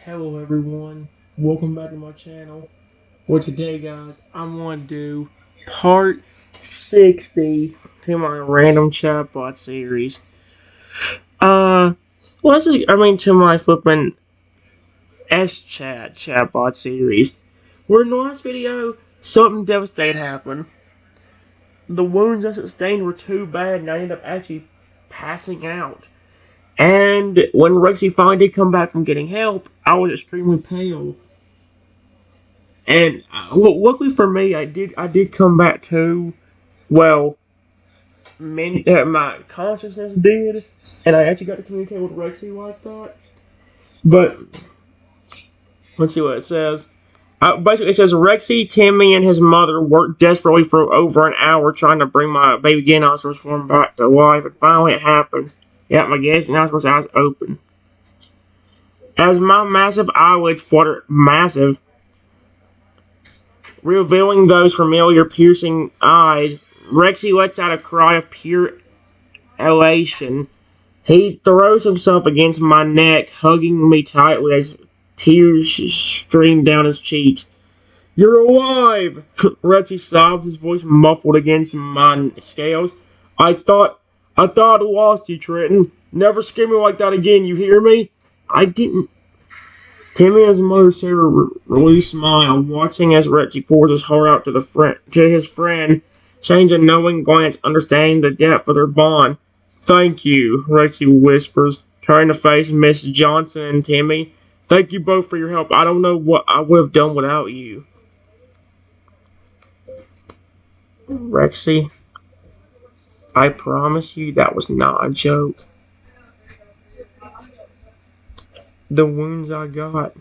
Hello everyone, welcome back to my channel. For today guys, I'm going to do part 60 to my random chatbot series. Let's just, to my flippin' SChat chatbot series. Where in the last video, something devastating happened. The wounds I sustained were too bad and I ended up actually passing out. And when Rexy finally did come back from getting help, I was extremely pale. And luckily for me, I did come back to, well, my consciousness did, and I actually got to communicate with Rexy like that. But let's see what it says. Basically, it says Rexy, Timmy, and his mother worked desperately for over an hour trying to bring my baby dinosaur's form back to life, and finally it happened. Yeah, my gas dinosaur's eyes open. As my massive eyelids fluttered, revealing those familiar piercing eyes, Rexy lets out a cry of pure elation. He throws himself against my neck, hugging me tightly as tears stream down his cheeks. "You're alive!" Rexy sobs, his voice muffled against my scales. I thought I lost you, Trenton. Never scare me like that again, you hear me?" I didn't. Timmy and his mother share a relieved smile, watching as Rexy pours his heart out to his friend, change a knowing glance, understanding the depth of their bond. "Thank you," Rexy whispers, turning to face Miss Johnson and Timmy. "Thank you both for your help. I don't know what I would have done without you." "Rexy, I promise you that was not a joke. The wounds I got,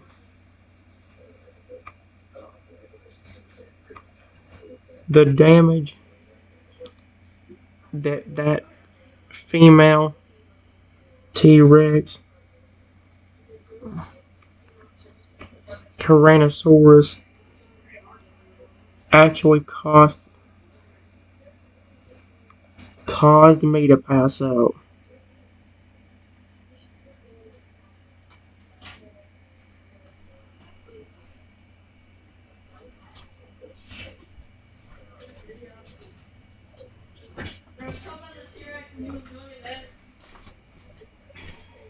the damage that female T-Rex Tyrannosaurus actually caused me to pass out."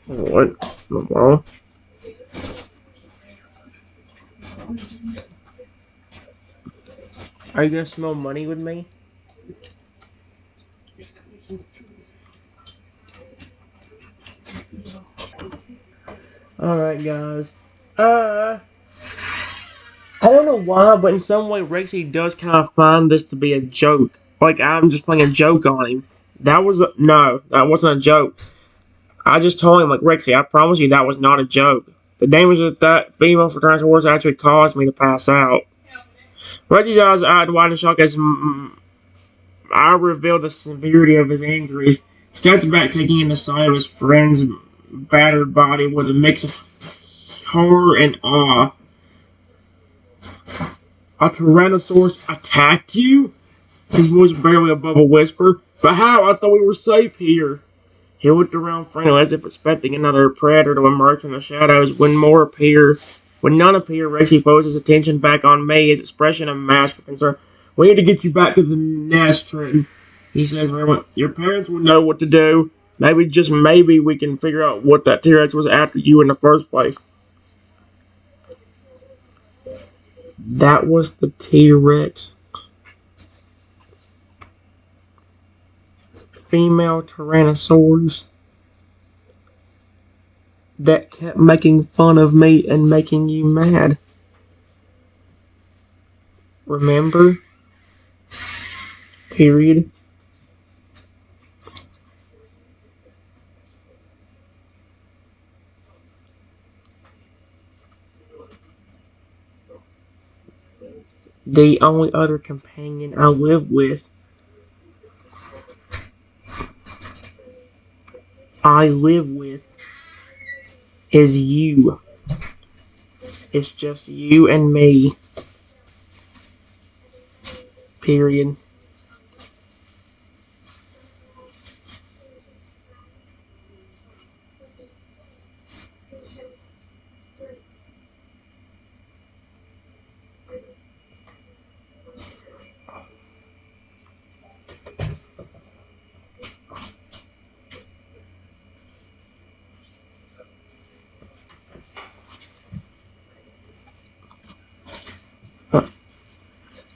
What? Well, are you gonna smell money with me? Alright, guys. I don't know why, but in some way, Rexy does kind of find this to be a joke. Like, I'm just playing a joke on him. No, that wasn't a joke. I just told him, like, "Rexy, I promise you that was not a joke. The damage that female for Tyrannosaurus actually caused me to pass out." Rexy's eyes wide in shock as I revealed the severity of his injuries. He stepped back, taking in the sight of his friend's battered body with a mix of horror and awe. "A Tyrannosaurus attacked you?" His voice barely above a whisper. "But how? I thought we were safe here." He looked around frantically as if expecting another predator to emerge from the shadows. When none appeared, Rexy focused his attention back on me, his expression a mask of concern. "We need to get you back to the nest, Trenton," he says. "Your parents would know what to do. Maybe, just maybe, we can figure out what that T-Rex was after you in the first place." That was the T-Rex. Female Tyrannosaurus that kept making fun of me and making you mad. Remember? Period. The only other companion I live with is you. It's just you and me. Period.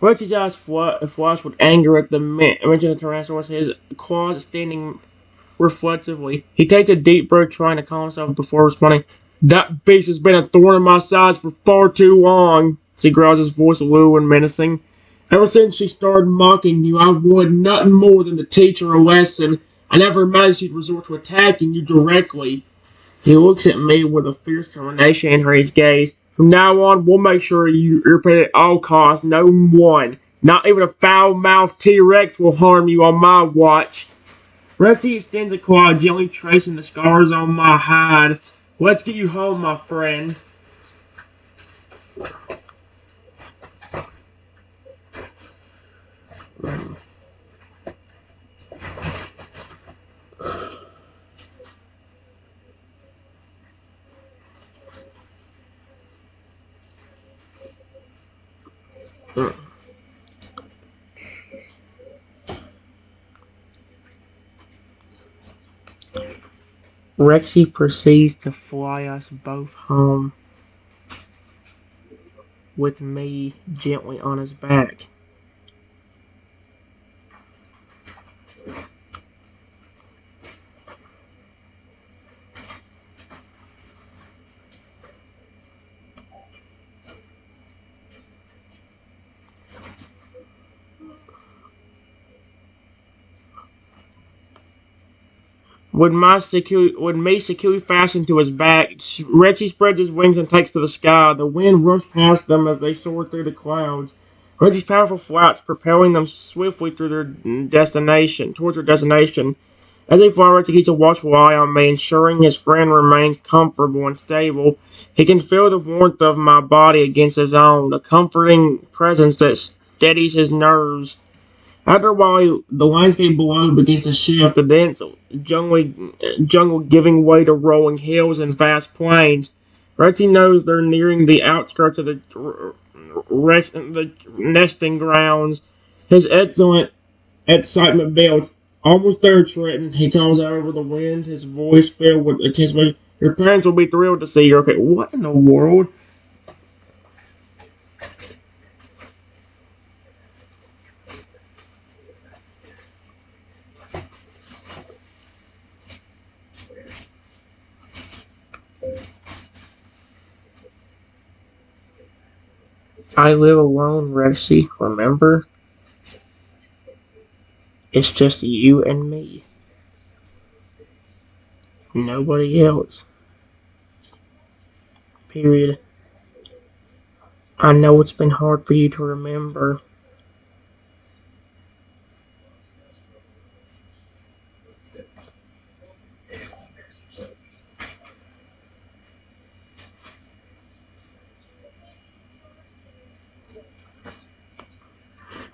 Rexy's eyes flashed with anger at the mention of the Tyrannosaurus, his claws standing reflectively. He takes a deep breath, trying to calm himself before responding. That beast has been a thorn in my sides for far too long, he growls, his voice low and menacing. Ever since she started mocking you, I've wanted nothing more than to teach her a lesson. I never imagined she'd resort to attacking you directly. He looks at me with a fierce determination in his gaze. From now on, we'll make sure you're paid at all costs. No one, not even a foul-mouthed T-Rex, will harm you on my watch. Rexy extends a claw, gently tracing the scars on my hide. Let's get you home, my friend. Rexy proceeds to fly us both home, with me gently on his back. With me securely fastened to his back, Rexy spreads his wings and takes to the sky. The wind rushed past them as they soared through the clouds. Rexy's powerful flaps propelling them swiftly through towards their destination. As they fly, Rexy keeps a watchful eye on me, ensuring his friend remains comfortable and stable. He can feel the warmth of my body against his own, a comforting presence that steadies his nerves. After a while, the landscape below begins to shift, the dense jungle giving way to rolling hills and vast plains. Rexy knows they're nearing the outskirts of the nesting grounds. His excellent excitement builds. Almost there, Trenton, he calls out over the wind, his voice filled with anticipation. Your parents will be thrilled to see you. Okay, what in the world? I live alone, Rexy, remember? It's just you and me. Nobody else. Period. I know it's been hard for you to remember.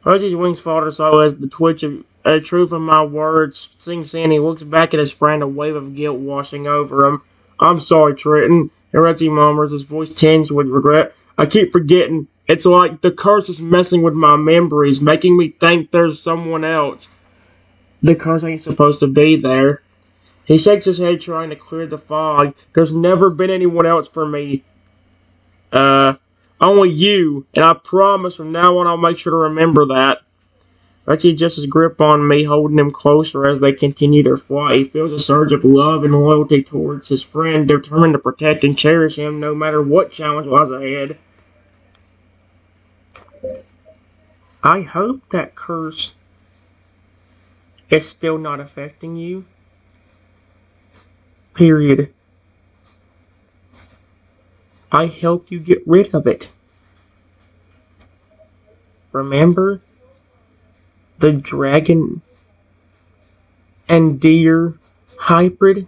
Rexy's wings falter so as the truth of my words sinks in. He looks back at his friend, a wave of guilt washing over him. I'm sorry, Trenton. Rexy murmurs, his voice tinged with regret. I keep forgetting. It's like the curse is messing with my memories, making me think there's someone else. The curse ain't supposed to be there. He shakes his head, trying to clear the fog. There's never been anyone else for me. Uh, Only you, and I promise from now on I'll make sure to remember that. Rexy adjusts his grip on me, holding him closer as they continue their flight. He feels a surge of love and loyalty towards his friend, determined to protect and cherish him no matter what challenge lies ahead. I hope that curse is still not affecting you. Period. I helped you get rid of it. Remember? The dragon and deer hybrid?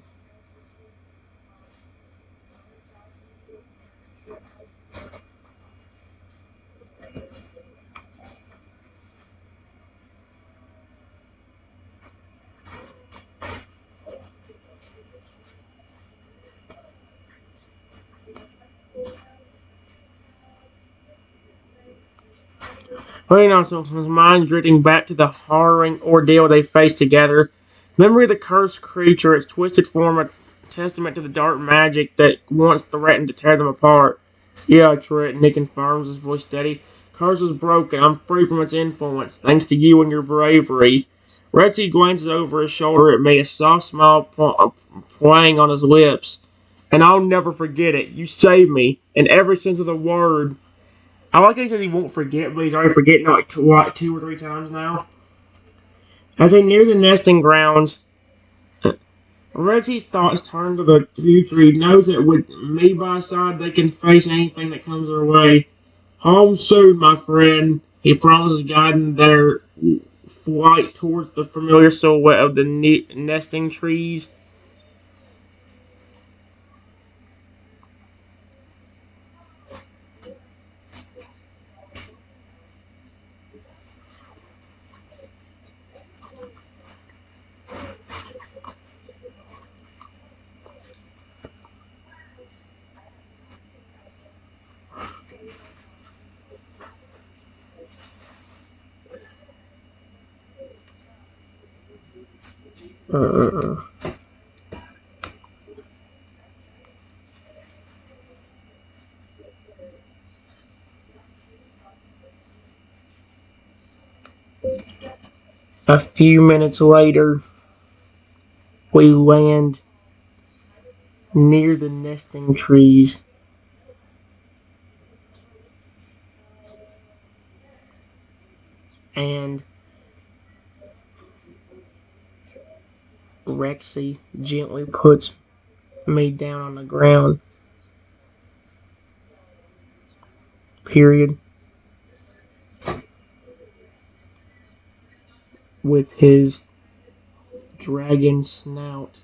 Putting on his mind drifting back to the harrowing ordeal they faced together. Memory of the cursed creature, its twisted form, a testament to the dark magic that once threatened to tear them apart. Yeah, Trent, Nick confirms, his voice steady. Curse is broken. I'm free from its influence, thanks to you and your bravery. Rexy glances over his shoulder at me, a soft smile playing on his lips. And I'll never forget it. You saved me, in every sense of the word. I like how he says he won't forget, but he's already forgetting like 2 or 3 times now. As they near the nesting grounds, Rexy's thoughts turn to the future. He knows that with me by his side, they can face anything that comes their way. Home soon, my friend. He promises, guiding their flight towards the familiar silhouette of the nesting trees. Uh, a few minutes later, we land near the nesting trees. And Rexy gently puts me down on the ground. Period. With his dragon snout.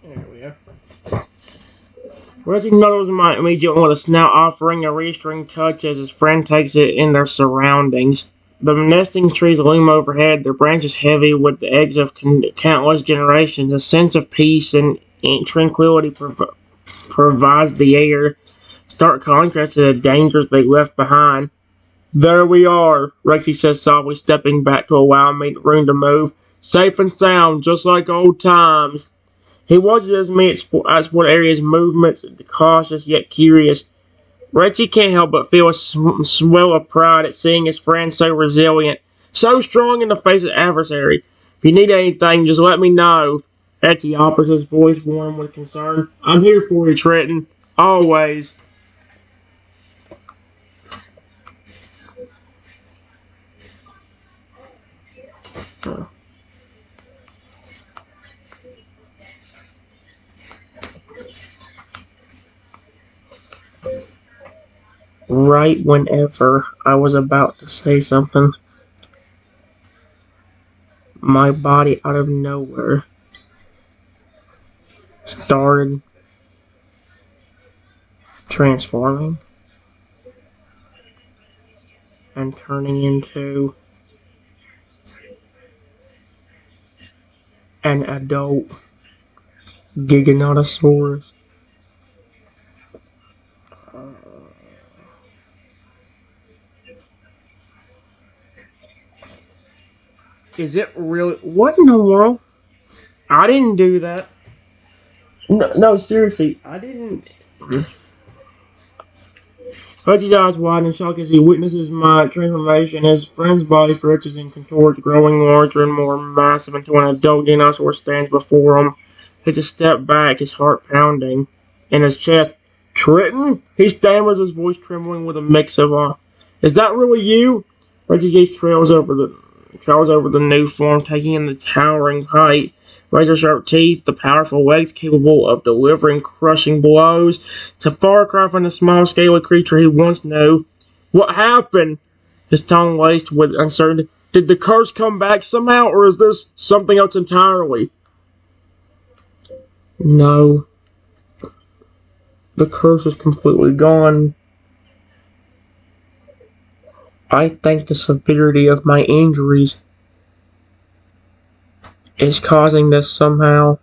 There we go. Rexy knuckles my immediate with a snout, offering a reassuring touch as his friend takes it in their surroundings. The nesting trees loom overhead, their branches heavy with the eggs of countless generations. A sense of peace and tranquility provides the air, stark contrast to the dangers they left behind. There we are, Rexy says softly, stepping back to allow me room to move. Safe and sound, just like old times. He watches me explore area's movements, cautious yet curious. Rexy can't help but feel a swell of pride at seeing his friend so resilient, so strong in the face of adversary. If you need anything, just let me know. Rexy offers, his voice warm with concern. I'm here for you, Trenton. Always. Right whenever I was about to say something, my body out of nowhere started transforming and turning into an adult Giganotosaurus. Is it really? What in the world? I didn't do that. No, no, seriously, I didn't. Hutchie's eyes widen in shock as he witnesses my transformation. His friend's body stretches and contorts, growing larger and more massive until an adult dinosaur stands before him. He takes a step back, his heart pounding in his chest. Trenton? He stammers, his voice trembling with a mix of is that really you? Reggie's gaze trails over the new form, taking in the towering height. Razor sharp teeth, the powerful legs capable of delivering crushing blows. It's a far cry from the small scaly creature he once knew. What happened? His tone laced with uncertainty. Did the curse come back somehow, or is this something else entirely? No. The curse is completely gone. I think the severity of my injuries is causing this somehow.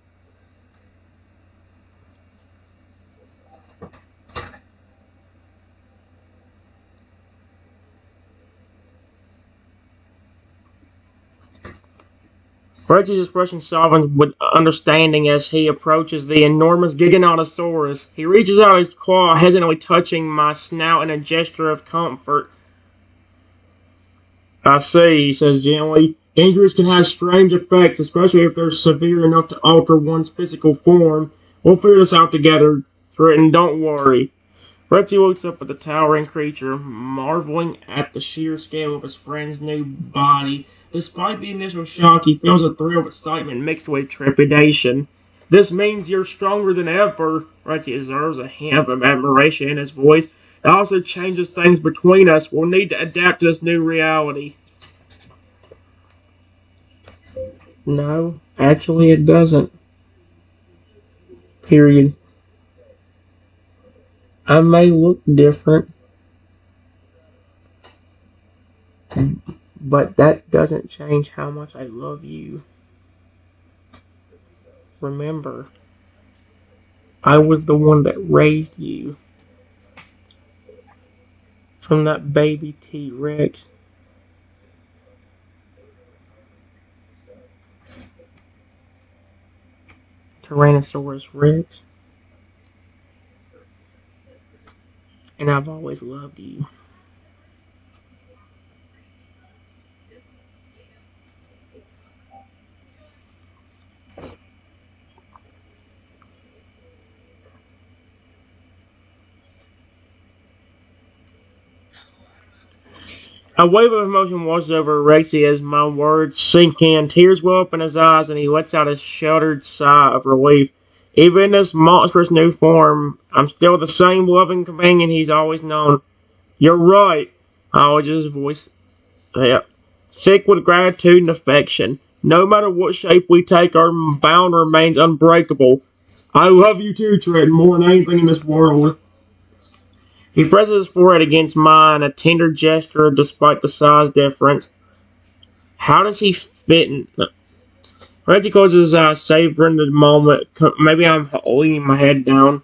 Rexy's expression softens with understanding as he approaches the enormous Giganotosaurus. He reaches out his claw, hesitantly touching my snout in a gesture of comfort. I see, he says gently. Injuries can have strange effects, especially if they're severe enough to alter one's physical form. We'll figure this out together, Trenton, don't worry. Rexy looks up at the towering creature, marveling at the sheer scale of his friend's new body. Despite the initial shock, he feels a thrill of excitement mixed with trepidation. This means you're stronger than ever. Rexy observes a hint of admiration in his voice. It also changes things between us. We'll need to adapt to this new reality. No, actually it doesn't. Period. I may look different, but that doesn't change how much I love you. Remember, I was the one that raised you from that baby T-Rex. Tyrannosaurus Rex. And I've always loved you. A wave of emotion washes over Rexy as my words sink in. Tears well up in his eyes, and he lets out a sheltered sigh of relief. Even in this monstrous new form, I'm still the same loving companion he's always known. You're right, his voice thick with gratitude and affection. No matter what shape we take, our bond remains unbreakable. I love you too, Trent, more than anything in this world. He presses his forehead against mine, a tender gesture despite the size difference. How does he fit in? Reggie closes his eyes, savoring the moment. Maybe I'm holding my head down.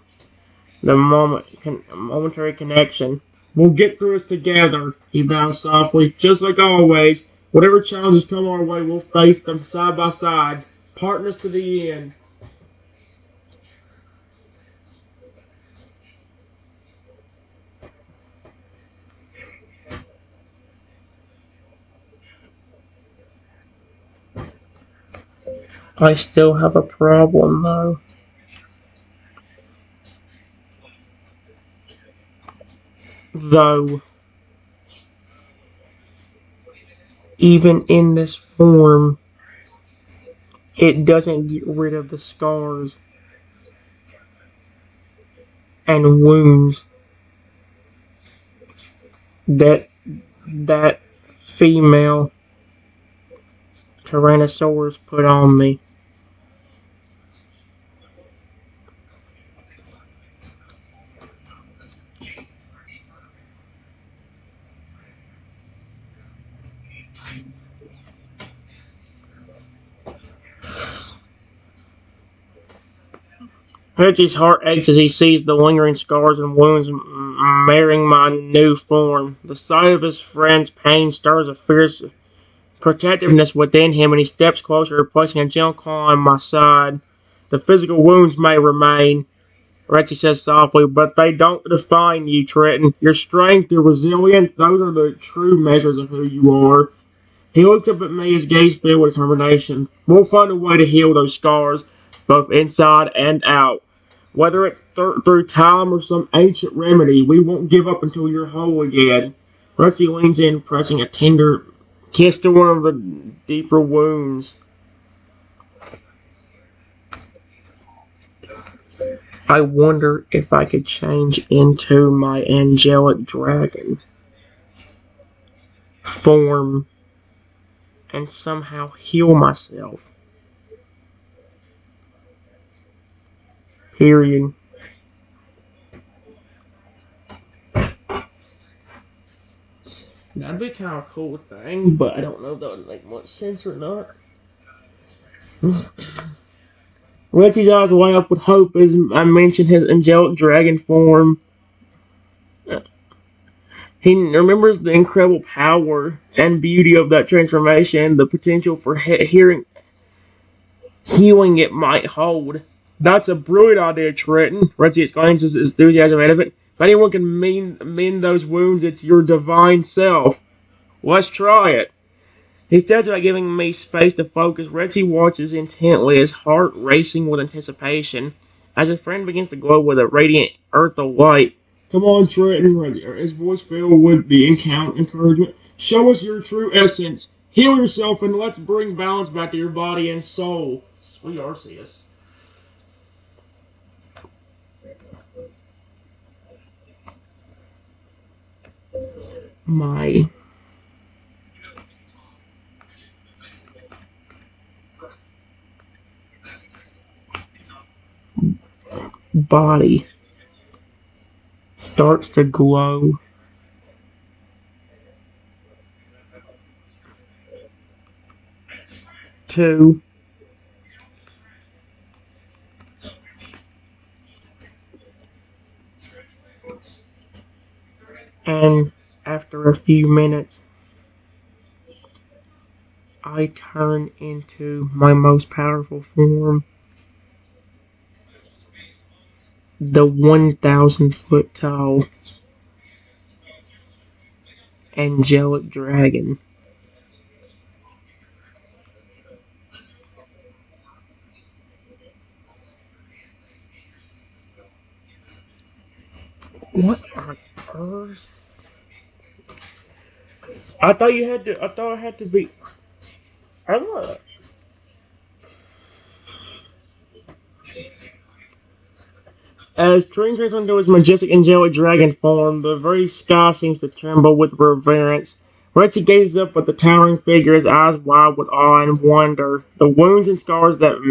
The momentary connection. We'll get through this together, he vows softly. Just like always. Whatever challenges come our way, we'll face them side by side. Partners to the end. I still have a problem, though. Though, even in this form, it doesn't get rid of the scars and wounds that female Tyrannosaurus put on me. Richie's heart aches as he sees the lingering scars and wounds marring my new form. The sight of his friend's pain stirs a fierce protectiveness within him, and he steps closer, placing a gentle claw on my side. The physical wounds may remain, Rexy says softly, but they don't define you, Trenton. Your strength, your resilience, those are the true measures of who you are. He looks up at me, his gaze filled with determination. We'll find a way to heal those scars, both inside and out. Whether it's through time or some ancient remedy, we won't give up until you're whole again. Rexy leans in, pressing a tender kiss to one of the deeper wounds. I wonder if I could change into my angelic dragon form and somehow heal myself. Period. That'd be kind of a cool thing, but I don't know if that would make much sense or not. Rexy's eyes light up with hope as I mention his angelic dragon form. He remembers the incredible power and beauty of that transformation, the potential for hearing healing it might hold. That's a brilliant idea, Trenton. Rexy exclaims his enthusiasm out of it. If anyone can mend those wounds, it's your divine self. Let's try it. He starts by giving me space to focus. Rexy watches intently, his heart racing with anticipation, as his friend begins to glow with a radiant earth of light. Come on, Trenton, his voice filled with the encouragement. Show us your true essence. Heal yourself and let's bring balance back to your body and soul. Sweet Arceus. My body starts to glow. Two. And after a few minutes, I turn into my most powerful form, the 1,000-foot tall angelic dragon. What on earth? I thought I had to be. I look. As Trin turns into his majestic angelic dragon form, the very sky seems to tremble with reverence. Rexy gazes up at the towering figure, his eyes wide with awe and wonder. The wounds and scars that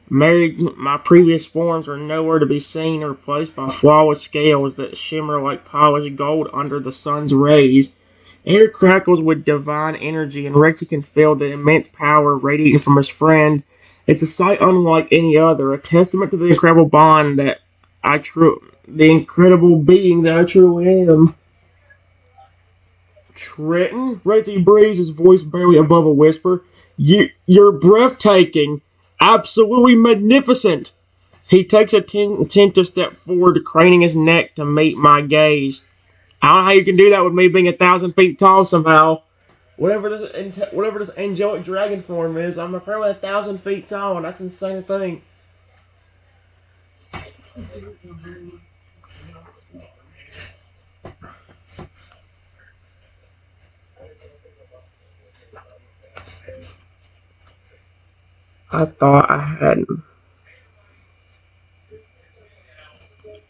married my previous forms are nowhere to be seen, replaced by flawless scales that shimmer like polished gold under the sun's rays. Air crackles with divine energy, and Rexy can feel the immense power radiating from his friend. It's a sight unlike any other, a testament to the incredible bond that the incredible being that I truly am. Trenton? Rexy breathes, his voice barely above a whisper. You're breathtaking, absolutely magnificent. He takes a attentive step forward, craning his neck to meet my gaze. I don't know how you can do that with me being 1,000 feet tall somehow. Whatever this angelic dragon form is, I'm apparently 1,000 feet tall, and that's insane to think. I thought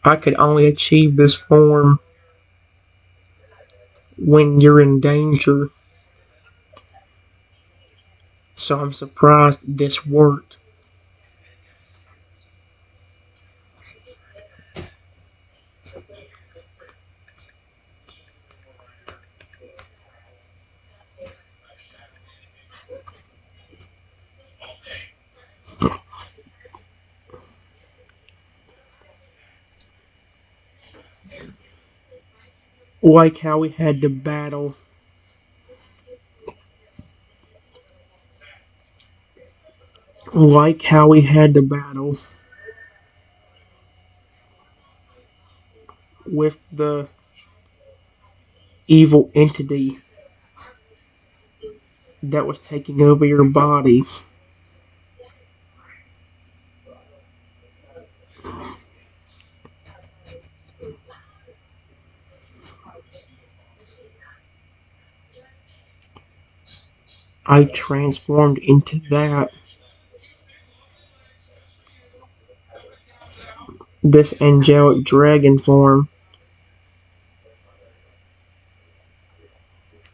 I could only achieve this form when you're in danger. So I'm surprised this worked. Like how we had to battle. Like how we had to battle with the evil entity that was taking over your body. I transformed into that. This angelic dragon form.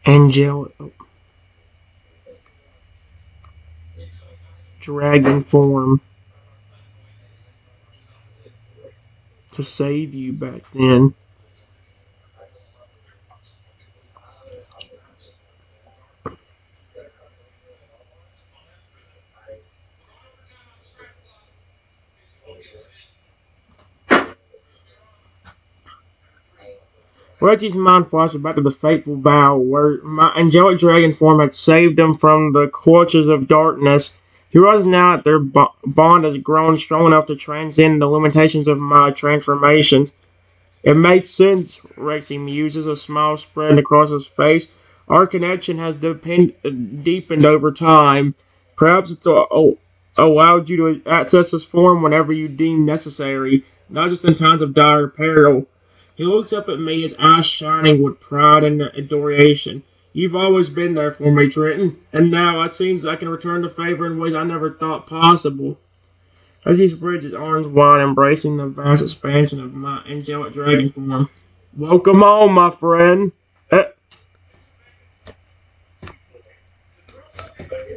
Angelic dragon form to save you back then. Rexy's mind flashes back to the fateful battle where my angelic dragon form had saved him from the clutches of darkness. He realizes now that their bond has grown strong enough to transcend the limitations of my transformation. It makes sense, Rexy muses, a smile spreading across his face. Our connection has deepened over time. Perhaps allowed you to access this form whenever you deem necessary, not just in times of dire peril. He looks up at me, his eyes shining with pride and adoration. You've always been there for me, Trenton, and now it seems I can return the favor in ways I never thought possible. As he spreads his arms wide, embracing the vast expansion of my angelic dragon form. Welcome home, my friend.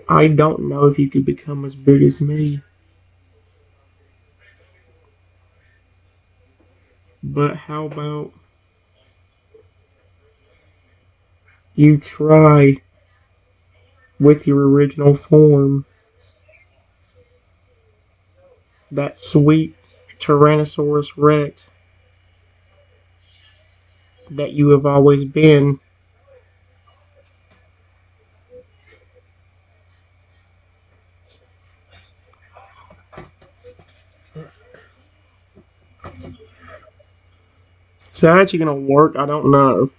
I don't know if you could become as big as me. But how about you try with your original form? That sweet Tyrannosaurus Rex that you have always been. Is that actually gonna work? I don't know.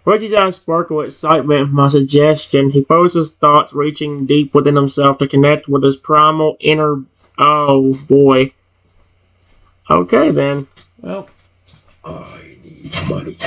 Reggie's eyes sparkle with excitement at my suggestion. He follows his thoughts, reaching deep within himself to connect with his primal inner. Oh boy. Okay then. Well, I need money.